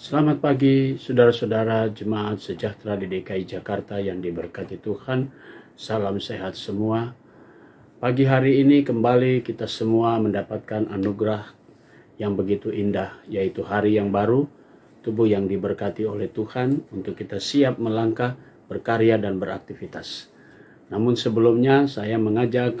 Selamat pagi, saudara-saudara jemaat sejahtera di DKI Jakarta yang diberkati Tuhan. Salam sehat semua. Pagi hari ini kembali kita semua mendapatkan anugerah yang begitu indah, yaitu hari yang baru, tubuh yang diberkati oleh Tuhan untuk kita siap melangkah, berkarya, dan beraktivitas. Namun sebelumnya saya mengajak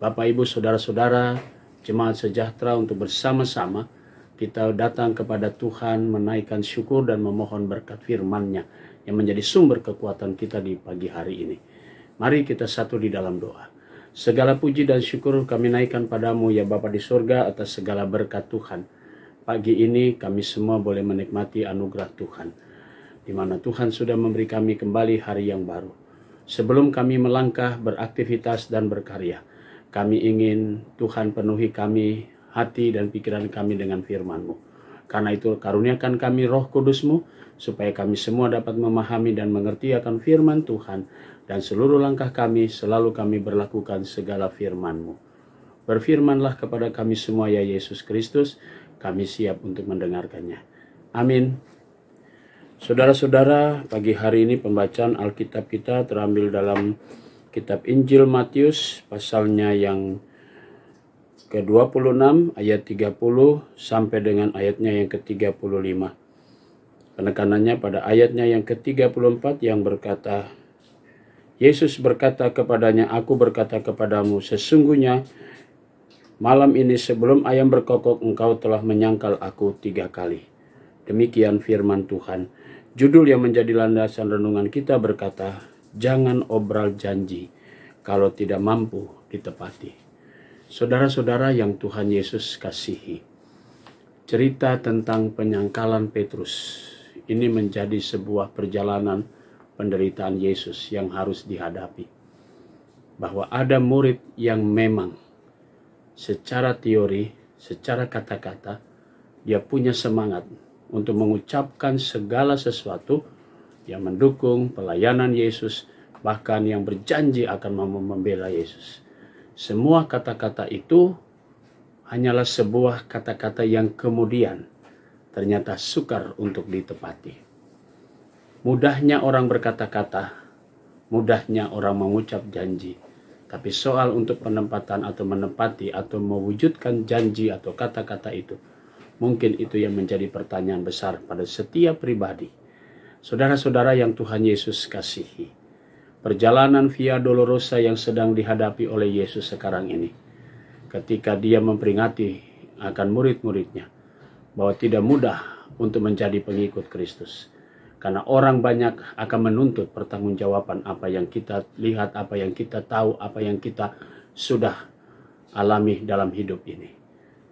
Bapak Ibu Saudara-saudara jemaat sejahtera untuk bersama-sama kita datang kepada Tuhan, menaikkan syukur dan memohon berkat firman-Nya yang menjadi sumber kekuatan kita di pagi hari ini. Mari kita satu di dalam doa. Segala puji dan syukur kami naikkan padamu ya Bapa di surga atas segala berkat Tuhan. Pagi ini kami semua boleh menikmati anugerah Tuhan, di mana Tuhan sudah memberi kami kembali hari yang baru. Sebelum kami melangkah, beraktivitas dan berkarya, kami ingin Tuhan penuhi kami, hati dan pikiran kami dengan firman-Mu. Karena itu karuniakan kami Roh Kudus-Mu, supaya kami semua dapat memahami dan mengerti akan firman Tuhan, dan seluruh langkah kami selalu kami berlakukan segala firman-Mu. Berfirmanlah kepada kami semua ya Yesus Kristus, kami siap untuk mendengarkannya. Amin. Saudara-saudara, pagi hari ini pembacaan Alkitab kita terambil dalam kitab Injil Matius, pasalnya yang ke-26 ayat 30 sampai dengan ayatnya yang ke-35. Penekanannya pada ayatnya yang ke-34 yang berkata, Yesus berkata kepadanya, "Aku berkata kepadamu, sesungguhnya malam ini sebelum ayam berkokok engkau telah menyangkal aku 3 kali. Demikian firman Tuhan. Judul yang menjadi landasan renungan kita berkata, jangan obral janji kalau tidak mampu ditepati. Saudara-saudara yang Tuhan Yesus kasihi, cerita tentang penyangkalan Petrus ini menjadi sebuah perjalanan penderitaan Yesus yang harus dihadapi. Bahwa ada murid yang memang secara teori, secara kata-kata, dia punya semangat untuk mengucapkan segala sesuatu yang mendukung pelayanan Yesus, bahkan yang berjanji akan membela Yesus. Semua kata-kata itu hanyalah sebuah kata-kata yang kemudian ternyata sukar untuk ditepati. Mudahnya orang berkata-kata, mudahnya orang mengucap janji, tapi soal untuk penempatan atau menepati atau mewujudkan janji atau kata-kata itu, mungkin itu yang menjadi pertanyaan besar pada setiap pribadi. Saudara-saudara yang Tuhan Yesus kasihi, perjalanan Via Dolorosa yang sedang dihadapi oleh Yesus sekarang ini, ketika dia memperingati akan murid-muridnya bahwa tidak mudah untuk menjadi pengikut Kristus, karena orang banyak akan menuntut pertanggungjawaban apa yang kita lihat, apa yang kita tahu, apa yang kita sudah alami dalam hidup ini.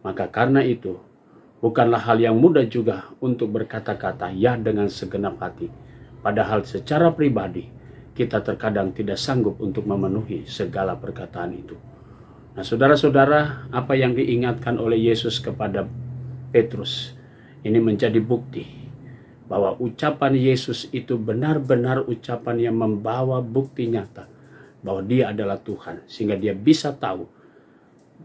Maka karena itu bukanlah hal yang mudah juga untuk berkata-kata ya dengan segenap hati, padahal secara pribadi kita terkadang tidak sanggup untuk memenuhi segala perkataan itu. Nah, saudara-saudara, apa yang diingatkan oleh Yesus kepada Petrus ini menjadi bukti bahwa ucapan Yesus itu benar-benar ucapan yang membawa bukti nyata bahwa dia adalah Tuhan, sehingga dia bisa tahu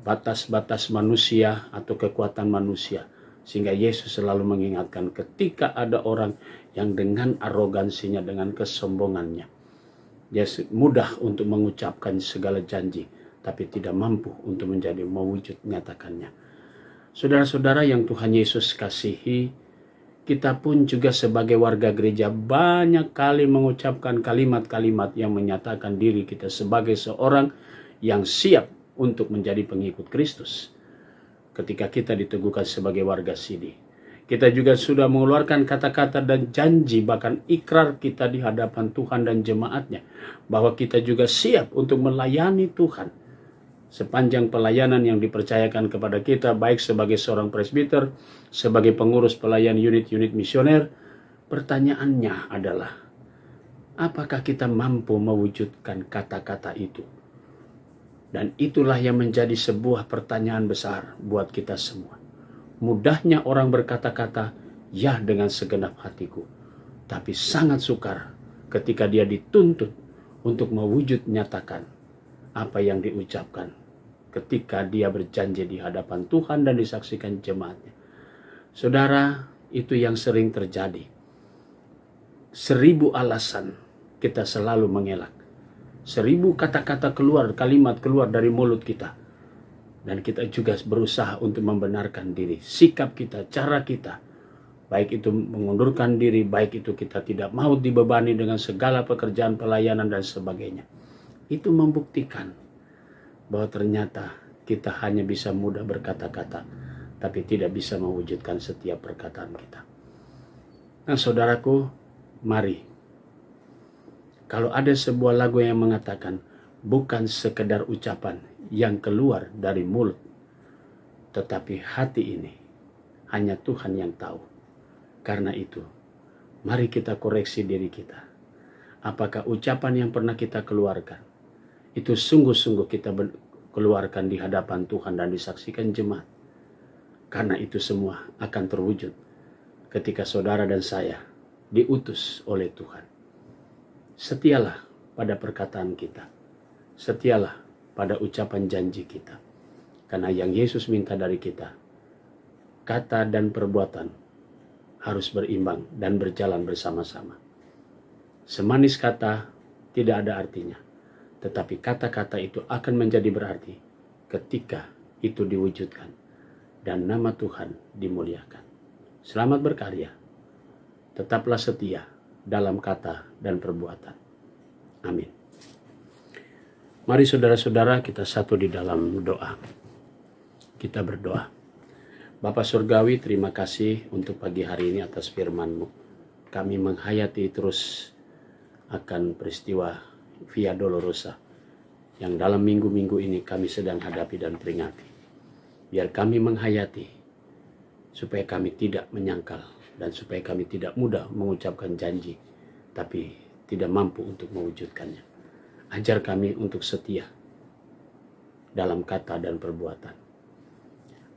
batas-batas manusia atau kekuatan manusia. Sehingga Yesus selalu mengingatkan ketika ada orang yang dengan arogansinya, dengan kesombongannya, dia mudah untuk mengucapkan segala janji, tapi tidak mampu untuk menjadi mewujud nyatakannya. Saudara-saudara yang Tuhan Yesus kasihi, kita pun juga sebagai warga gereja banyak kali mengucapkan kalimat-kalimat yang menyatakan diri kita sebagai seorang yang siap untuk menjadi pengikut Kristus. Ketika kita diteguhkan sebagai warga sini, kita juga sudah mengeluarkan kata-kata dan janji, bahkan ikrar kita di hadapan Tuhan dan jemaatnya, bahwa kita juga siap untuk melayani Tuhan. Sepanjang pelayanan yang dipercayakan kepada kita, baik sebagai seorang presbiter, sebagai pengurus pelayan unit-unit misioner, pertanyaannya adalah, apakah kita mampu mewujudkan kata-kata itu? Dan itulah yang menjadi sebuah pertanyaan besar buat kita semua. Mudahnya orang berkata-kata, ya dengan segenap hatiku. Tapi sangat sukar ketika dia dituntut untuk mewujud nyatakan apa yang diucapkan ketika dia berjanji di hadapan Tuhan dan disaksikan jemaatnya. Saudara, Itu yang sering terjadi. 1000 alasan kita selalu mengelak. 1000 kata-kata keluar, kalimat keluar dari mulut kita. Dan kita juga berusaha untuk membenarkan diri. Sikap kita, cara kita, baik itu mengundurkan diri, baik itu kita tidak mau dibebani dengan segala pekerjaan pelayanan dan sebagainya. Itu membuktikan bahwa ternyata kita hanya bisa mudah berkata-kata, tapi tidak bisa mewujudkan setiap perkataan kita. Nah, saudaraku, mari. Kalau ada sebuah lagu yang mengatakan, bukan sekedar ucapan yang keluar dari mulut, tetapi hati ini hanya Tuhan yang tahu. Karena itu, mari kita koreksi diri kita. Apakah ucapan yang pernah kita keluarkan, itu sungguh-sungguh kita keluarkan di hadapan Tuhan dan disaksikan jemaat? Karena itu semua akan terwujud ketika saudara dan saya diutus oleh Tuhan. Setialah pada perkataan kita. Setialah pada ucapan janji kita. Karena yang Yesus minta dari kita, kata dan perbuatan harus berimbang dan berjalan bersama-sama. Semanis kata tidak ada artinya. Tetapi kata-kata itu akan menjadi berarti ketika itu diwujudkan. Dan nama Tuhan dimuliakan. Selamat berkarya. Tetaplah setia dalam kata dan perbuatan. Amin. Mari saudara-saudara kita satu di dalam doa. Kita berdoa. Bapa Surgawi, terima kasih untuk pagi hari ini atas firman-Mu. Kami menghayati terus akan peristiwa Via Dolorosa yang dalam minggu-minggu ini kami sedang hadapi dan peringati. Biar kami menghayati supaya kami tidak menyangkal dan supaya kami tidak mudah mengucapkan janji tapi tidak mampu untuk mewujudkannya. Ajar kami untuk setia dalam kata dan perbuatan.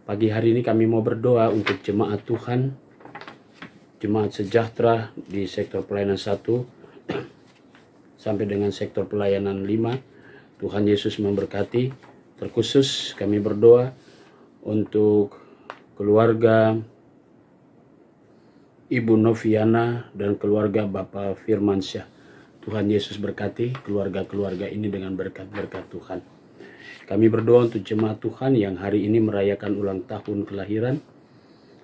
Pagi hari ini kami mau berdoa untuk jemaat Tuhan, jemaat sejahtera di sektor pelayanan 1 sampai dengan sektor pelayanan 5. Tuhan Yesus memberkati. Terkhusus kami berdoa untuk keluarga Ibu Noviana dan keluarga Bapak Firmansyah. Tuhan Yesus berkati keluarga-keluarga ini dengan berkat-berkat Tuhan. Kami berdoa untuk jemaat Tuhan yang hari ini merayakan ulang tahun kelahiran.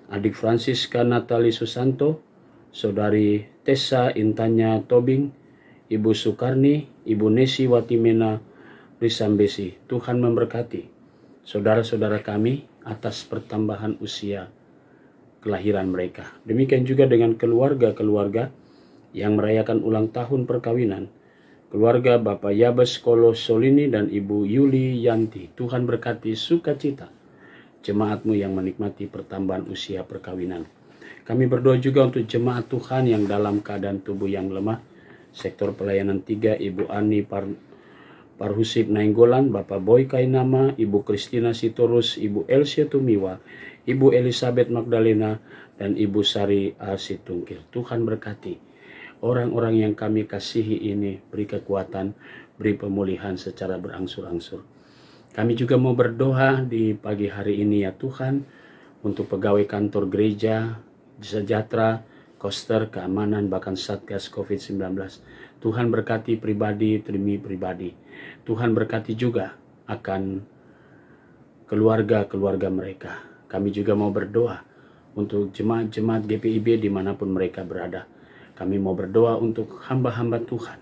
Adik Francisca Natali Susanto, Saudari Tessa Intanya Tobing, Ibu Sukarni, Ibu Nesi Watimena Risambesi. Tuhan memberkati saudara-saudara kami atas pertambahan usia kelahiran mereka. Demikian juga dengan keluarga-keluarga yang merayakan ulang tahun perkawinan. Keluarga Bapak Yabes Kolo Solini dan Ibu Yuli Yanti. Tuhan berkati sukacita jemaat-Mu yang menikmati pertambahan usia perkawinan. Kami berdoa juga untuk jemaat Tuhan yang dalam keadaan tubuh yang lemah. Sektor pelayanan 3, Ibu Ani Parhusip Nainggolan, Bapak Boy Kainama, Ibu Kristina Sitorus, Ibu Elsia Tumiwa, Ibu Elizabeth Magdalena, dan Ibu Sari Asitungkil. Tuhan berkati orang-orang yang kami kasihi ini, beri kekuatan, beri pemulihan secara berangsur-angsur. Kami juga mau berdoa di pagi hari ini ya Tuhan, untuk pegawai kantor gereja, sejahtera, koster, keamanan, bahkan Satgas COVID-19. Tuhan berkati pribadi demi pribadi. Tuhan berkati juga akan keluarga-keluarga mereka. Kami juga mau berdoa untuk jemaat-jemaat GPIB dimanapun mereka berada. Kami mau berdoa untuk hamba-hamba Tuhan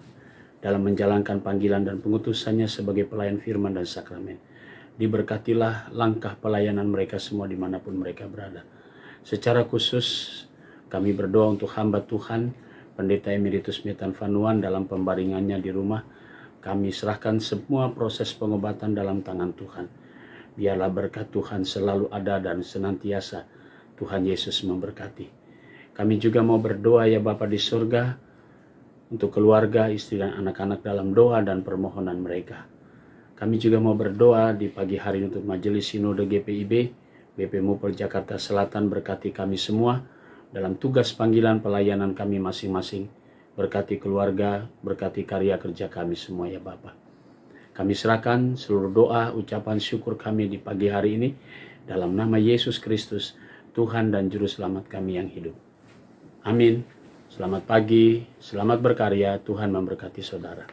dalam menjalankan panggilan dan pengutusannya sebagai pelayan firman dan sakramen. Diberkatilah langkah pelayanan mereka semua dimanapun mereka berada. Secara khusus kami berdoa untuk hamba Tuhan, Pendeta Emeritus Metan Vanuan dalam pembaringannya di rumah. Kami serahkan semua proses pengobatan dalam tangan Tuhan. Biarlah berkat Tuhan selalu ada dan senantiasa Tuhan Yesus memberkati. Kami juga mau berdoa ya Bapa di surga untuk keluarga, istri dan anak-anak dalam doa dan permohonan mereka. Kami juga mau berdoa di pagi hari untuk Majelis Sinode GPIB, BP Mupel Jakarta Selatan. Berkati kami semua dalam tugas panggilan pelayanan kami masing-masing. Berkati keluarga, berkati karya kerja kami semua ya Bapa. Kami serahkan seluruh doa, ucapan syukur kami di pagi hari ini dalam nama Yesus Kristus, Tuhan dan Juru Selamat kami yang hidup. Amin. Selamat pagi, selamat berkarya, Tuhan memberkati saudara.